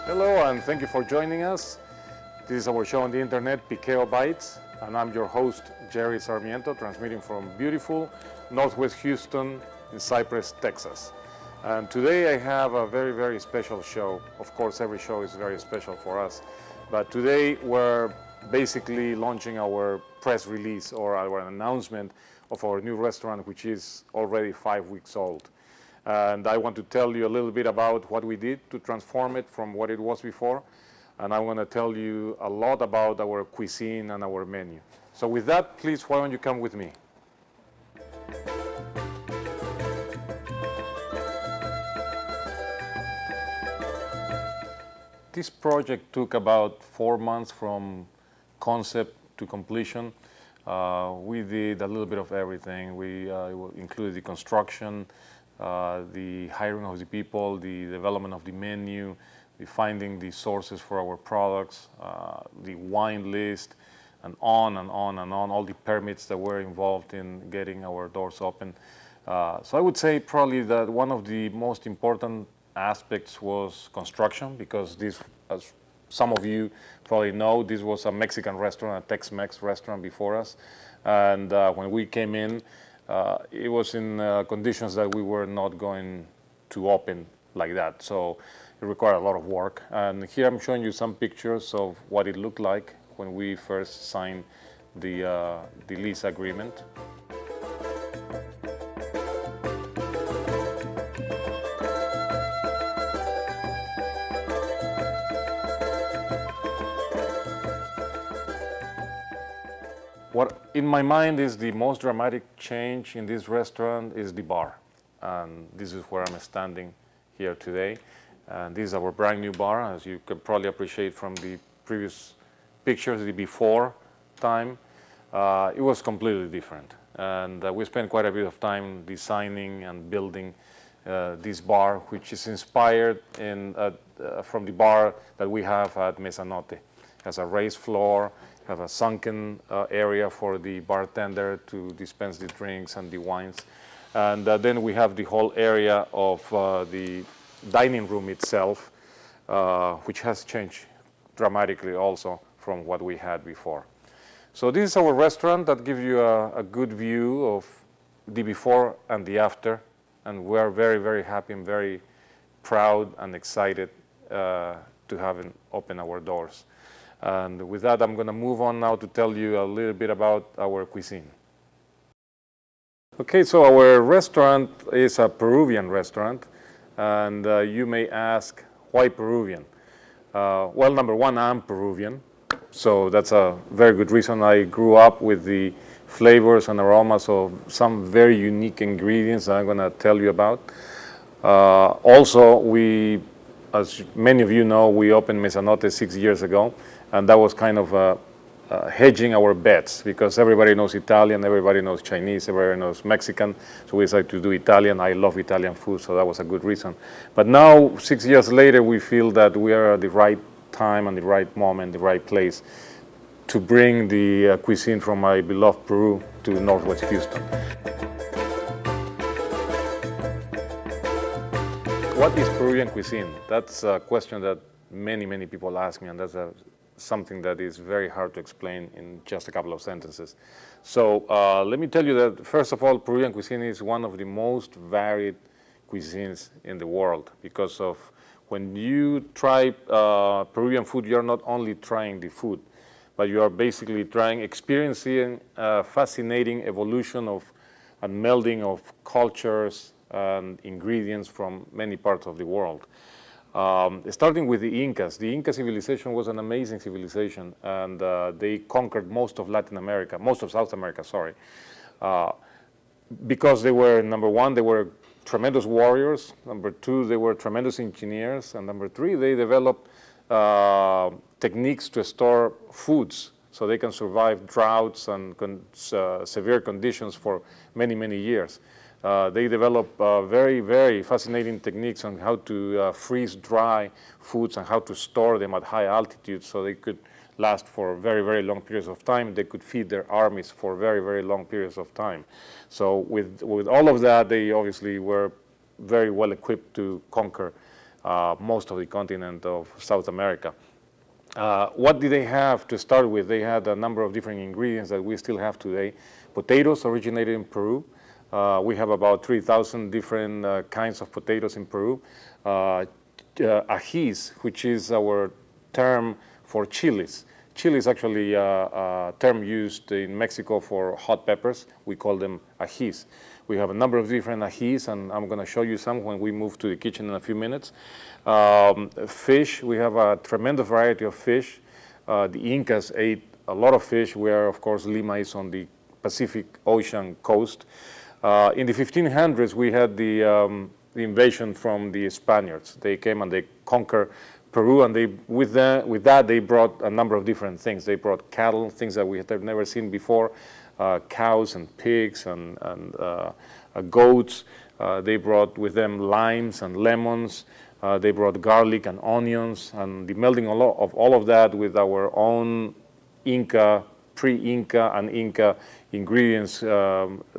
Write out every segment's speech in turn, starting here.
Hello, and thank you for joining us. This is our show on the internet, Piqueo Bites, and I'm your host, Jerry Sarmiento, transmitting from beautiful Northwest Houston in Cypress, Texas. And today I have a very, very special show. Of course, every show is very special for us, but today we're basically launching our press release or our announcement of our new restaurant, which is already 5 weeks old. And I want to tell you a little bit about what we did to transform it from what it was before. And I'm going to tell you a lot about our cuisine and our menu. So with that, please, why don't you come with me? This project took about 4 months from concept to completion. We did a little bit of everything. We included the construction, the hiring of the people, the development of the menu, the finding the sources for our products, the wine list, and on and on and on, all the permits that were involved in getting our doors open. So I would say probably that one of the most important aspects was construction, because this, as some of you probably know, this was a Mexican restaurant, a Tex-Mex restaurant before us. And when we came in, it was in conditions that we were not going to open like that. So it required a lot of work. And here I'm showing you some pictures of what it looked like when we first signed the lease agreement. What in my mind is the most dramatic change in this restaurant is the bar. And this is where I'm standing here today. And this is our brand new bar, as you can probably appreciate from the previous pictures, the before time. It was completely different. And we spent quite a bit of time designing and building this bar, which is inspired from the bar that we have at Mesanote. It has a raised floor, have a sunken area for the bartender to dispense the drinks and the wines. And then we have the whole area of the dining room itself, which has changed dramatically also from what we had before. So this is our restaurant that gives you a good view of the before and the after. And we're very, very happy and very proud and excited to have opened our doors. And with that, I'm going to move on now to tell you a little bit about our cuisine. Okay, so our restaurant is a Peruvian restaurant, and you may ask, why Peruvian? Well, number one, I'm Peruvian, so that's a very good reason. I grew up with the flavors and aromas of some very unique ingredients that I'm going to tell you about. Also, as many of you know, we opened Mesanote 6 years ago. And that was kind of hedging our bets, because everybody knows Italian, everybody knows Chinese, everybody knows Mexican. So we decided to do Italian. I love Italian food, so that was a good reason. But now, 6 years later, we feel that we are at the right time and the right moment, the right place to bring the cuisine from my beloved Peru to Northwest Houston. What is Peruvian cuisine? That's a question that many, many people ask me, and that's something that is very hard to explain in just a couple of sentences. So let me tell you that, first of all, Peruvian cuisine is one of the most varied cuisines in the world, because of when you try Peruvian food, you're not only trying the food, but you are basically experiencing a fascinating evolution of and melding of cultures and ingredients from many parts of the world. Starting with the Incas. The Inca civilization was an amazing civilization, and they conquered most of Latin America, most of South America, sorry, because they were, number one, they were tremendous warriors, number two, they were tremendous engineers, and number three, they developed techniques to store foods so they can survive droughts and severe conditions for many, many years. They developed very, very fascinating techniques on how to freeze dry foods and how to store them at high altitude so they could last for very, very long periods of time. They could feed their armies for very, very long periods of time. So with all of that, they obviously were very well equipped to conquer most of the continent of South America. What did they have to start with? They had a number of different ingredients that we still have today. Potatoes originated in Peru. We have about 3,000 different kinds of potatoes in Peru. Ajís, which is our term for chilies. Chili is actually a term used in Mexico for hot peppers. We call them ajís. We have a number of different ajís, and I'm going to show you some when we move to the kitchen in a few minutes. Fish, we have a tremendous variety of fish. The Incas ate a lot of fish, where, of course, Lima is on the Pacific Ocean coast. In the 1500s, we had the invasion from the Spaniards. They came and they conquered Peru, and with that they brought a number of different things. They brought cattle, things that we had never seen before, cows and pigs and goats. They brought with them limes and lemons. They brought garlic and onions, and the melding of all of that with our own Inca, pre-Inca and Inca ingredients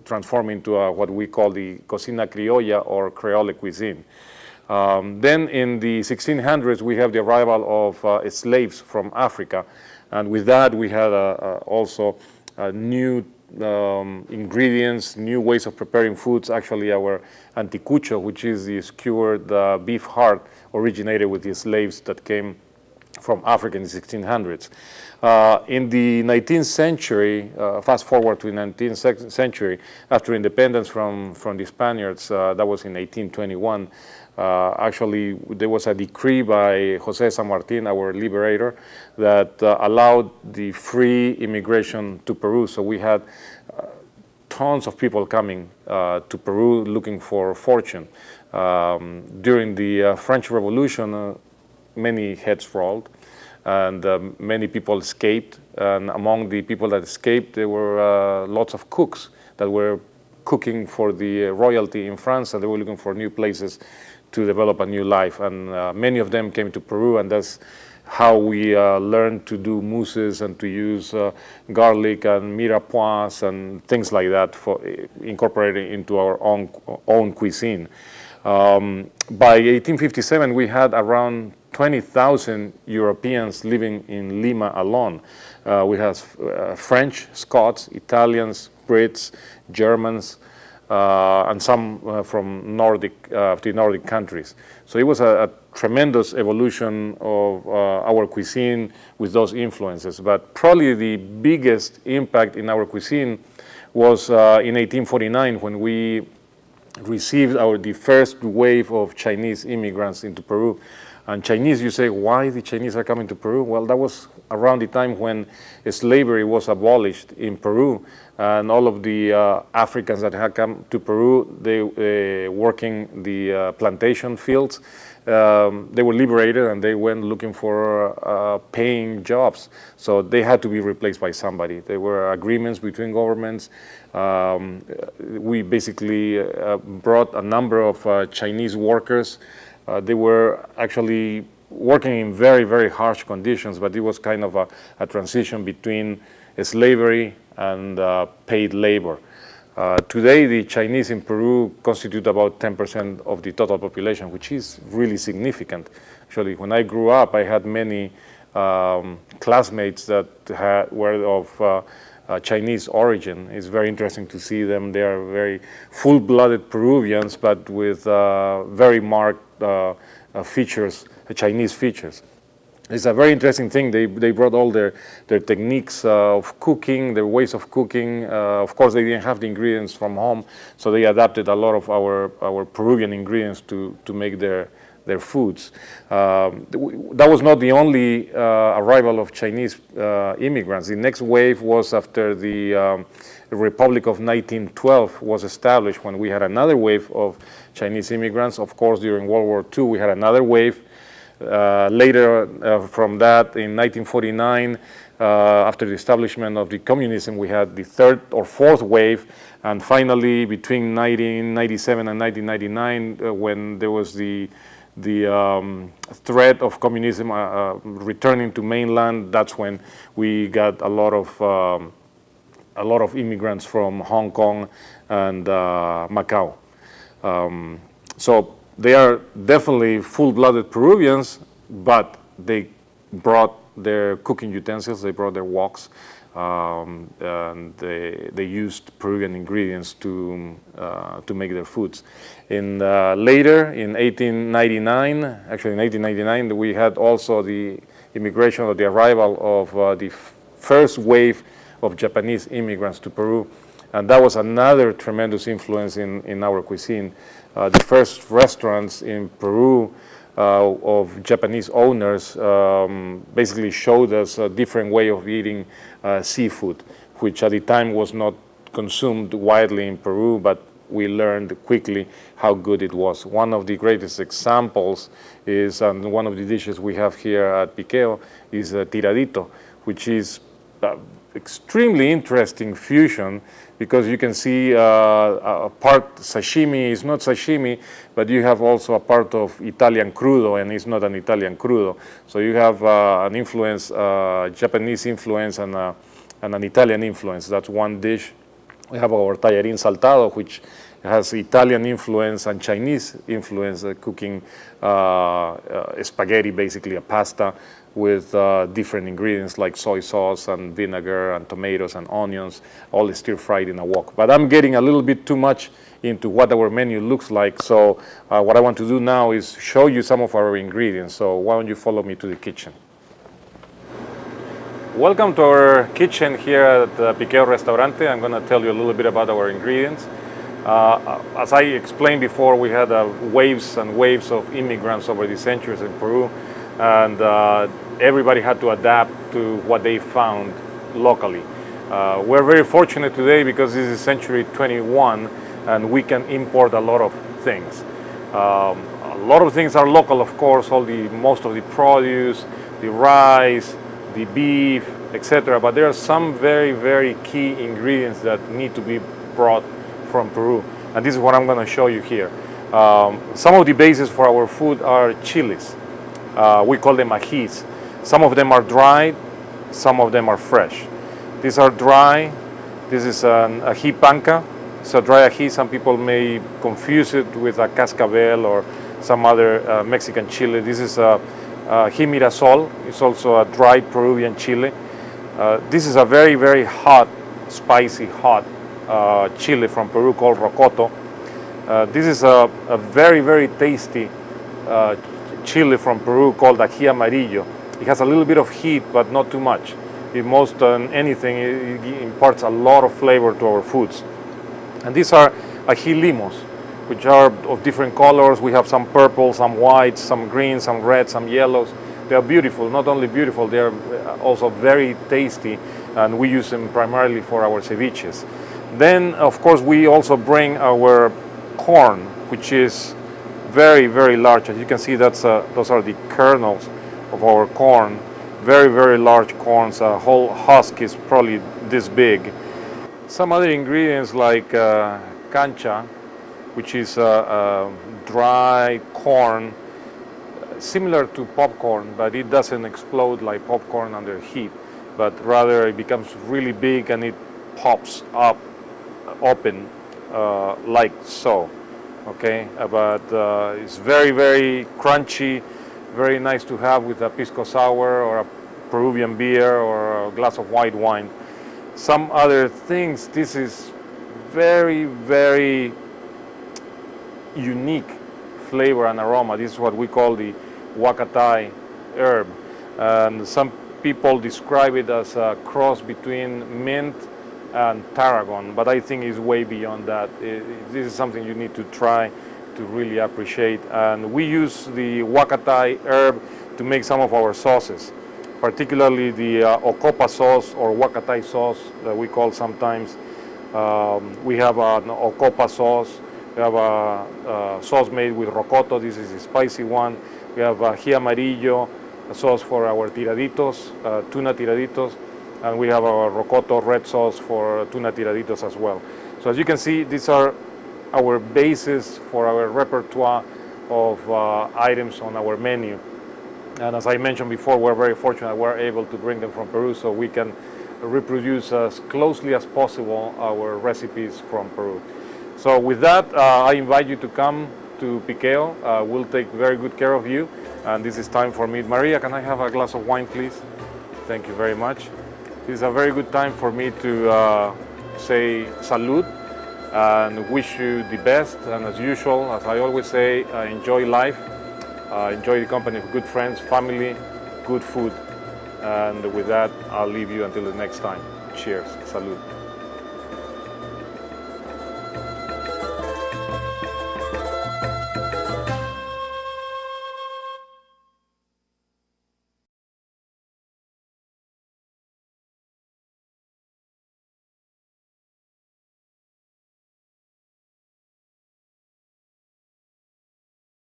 transform into what we call the cocina criolla or Creole cuisine. Then in the 1600s, we have the arrival of slaves from Africa. And with that, we had also new ingredients, new ways of preparing foods. Actually, our anticucho, which is the skewered beef heart, originated with the slaves that came from Africa in the 1600s. In the 19th century, fast forward to the 19th century, after independence from the Spaniards, that was in 1821, actually, there was a decree by José San Martín, our liberator, that allowed the free immigration to Peru. So we had tons of people coming to Peru looking for fortune. During the French Revolution, many heads rolled, and many people escaped. And among the people that escaped, there were lots of cooks that were cooking for the royalty in France, and they were looking for new places to develop a new life. And many of them came to Peru, and that's how we learned to do mousses and to use garlic and mirepoix and things like that for incorporating into our own cuisine. By 1857, we had around 20,000 Europeans living in Lima alone. We have French, Scots, Italians, Brits, Germans, and some from the Nordic countries. So it was a tremendous evolution of our cuisine with those influences. But probably the biggest impact in our cuisine was in 1849, when we received the first wave of Chinese immigrants into Peru. And Chinese, you say, why the Chinese are coming to Peru? Well, that was around the time when slavery was abolished in Peru, and all of the Africans that had come to Peru, they working the plantation fields, they were liberated and they went looking for paying jobs. So they had to be replaced by somebody. There were agreements between governments. We basically brought a number of Chinese workers. They were actually working in very, very harsh conditions, but it was kind of a transition between slavery and paid labor. Today, the Chinese in Peru constitute about 10% of the total population, which is really significant. Actually, when I grew up, I had many classmates that were of Chinese origin. It's very interesting to see them. They are very full-blooded Peruvians, but with very marked features, Chinese features. It's a very interesting thing. They brought all their techniques of cooking, their ways of cooking. Of course, they didn't have the ingredients from home, so they adapted a lot of our Peruvian ingredients to make their foods. That was not the only arrival of Chinese immigrants. The next wave was after the Republic of 1912 was established, when we had another wave of Chinese immigrants. Of course, during World War II, we had another wave. Later from that, in 1949, after the establishment of the communism, we had the third or fourth wave. And finally, between 1997 and 1999, when there was the threat of communism returning to mainland, that's when we got a lot of immigrants from Hong Kong and Macau. So they are definitely full-blooded Peruvians, but they brought their cooking utensils, they brought their woks, and they used Peruvian ingredients to make their foods. Later, in 1899, we had also the immigration or the arrival of the first wave of Japanese immigrants to Peru, and that was another tremendous influence in our cuisine. The first restaurants in Peru of Japanese owners basically showed us a different way of eating seafood, which at the time was not consumed widely in Peru, but we learned quickly how good it was. One of the greatest examples is, and one of the dishes we have here at Piqueo is tiradito, which is extremely interesting fusion, because you can see a part sashimi is not sashimi, but you have also a part of Italian crudo, and it's not an Italian crudo. So you have an influence, Japanese influence, and an Italian influence. That's one dish. We have our tallarín saltado, which has Italian influence and Chinese influence, cooking spaghetti, basically a pasta, with different ingredients like soy sauce and vinegar and tomatoes and onions, all stir-fried in a wok. But I'm getting a little bit too much into what our menu looks like, so what I want to do now is show you some of our ingredients. So why don't you follow me to the kitchen. Welcome to our kitchen here at Piqueo Restaurante. I'm going to tell you a little bit about our ingredients. As I explained before, we had waves and waves of immigrants over the centuries in Peru, and everybody had to adapt to what they found locally. We're very fortunate today because this is century 21 and we can import a lot of things. A lot of things are local, of course, most of the produce, the rice, the beef, etc. But there are some very, very key ingredients that need to be brought from Peru, and this is what I'm going to show you here. Some of the bases for our food are chilies. We call them ajís. Some of them are dried, some of them are fresh. These are dry. This is an ají panca. It's a dry ají. Some people may confuse it with a cascabel or some other Mexican chili. This is a ají mirasol. It's also a dried Peruvian chili. This is a very, very hot, spicy, hot chili from Peru called rocoto. This is a very, very tasty chili from Peru called ají amarillo. It has a little bit of heat, but not too much. If most anything, it imparts a lot of flavor to our foods. And these are ají limos, which are of different colors. We have some purple, some white, some green, some red, some yellows. They are beautiful. Not only beautiful, they are also very tasty, and we use them primarily for our ceviches. Then, of course, we also bring our corn, which is very, very large. As you can see, those are the kernels of our corn. Very, very large corns. A whole husk is probably this big. Some other ingredients like cancha, which is dry corn, similar to popcorn, but it doesn't explode like popcorn under heat, but rather it becomes really big and it pops up open like so. Okay, but it's very, very crunchy, very nice to have with a pisco sour or a Peruvian beer or a glass of white wine. Some other things, this is very, very unique flavor and aroma. This is what we call the huacatai herb, and some people describe it as a cross between mint and tarragon, but I think it's way beyond that. This is something you need to try to really appreciate. And we use the huacatai herb to make some of our sauces, particularly the ocopa sauce or huacatai sauce that we call sometimes. We have an ocopa sauce. We have a sauce made with rocoto. This is a spicy one. We have ají amarillo sauce for our tiraditos, tuna tiraditos, and we have our rocoto red sauce for tuna tiraditos as well. So as you can see, these are our bases for our repertoire of items on our menu. And as I mentioned before, we're very fortunate we're able to bring them from Peru, so we can reproduce as closely as possible our recipes from Peru. So with that, I invite you to come to Piqueo. We'll take very good care of you. And this is time for me. Maria, can I have a glass of wine, please? Thank you very much. This is a very good time for me to say salud and wish you the best. And as usual, as I always say, enjoy life, enjoy the company of good friends, family, good food. And with that, I'll leave you until the next time. Cheers. Salud.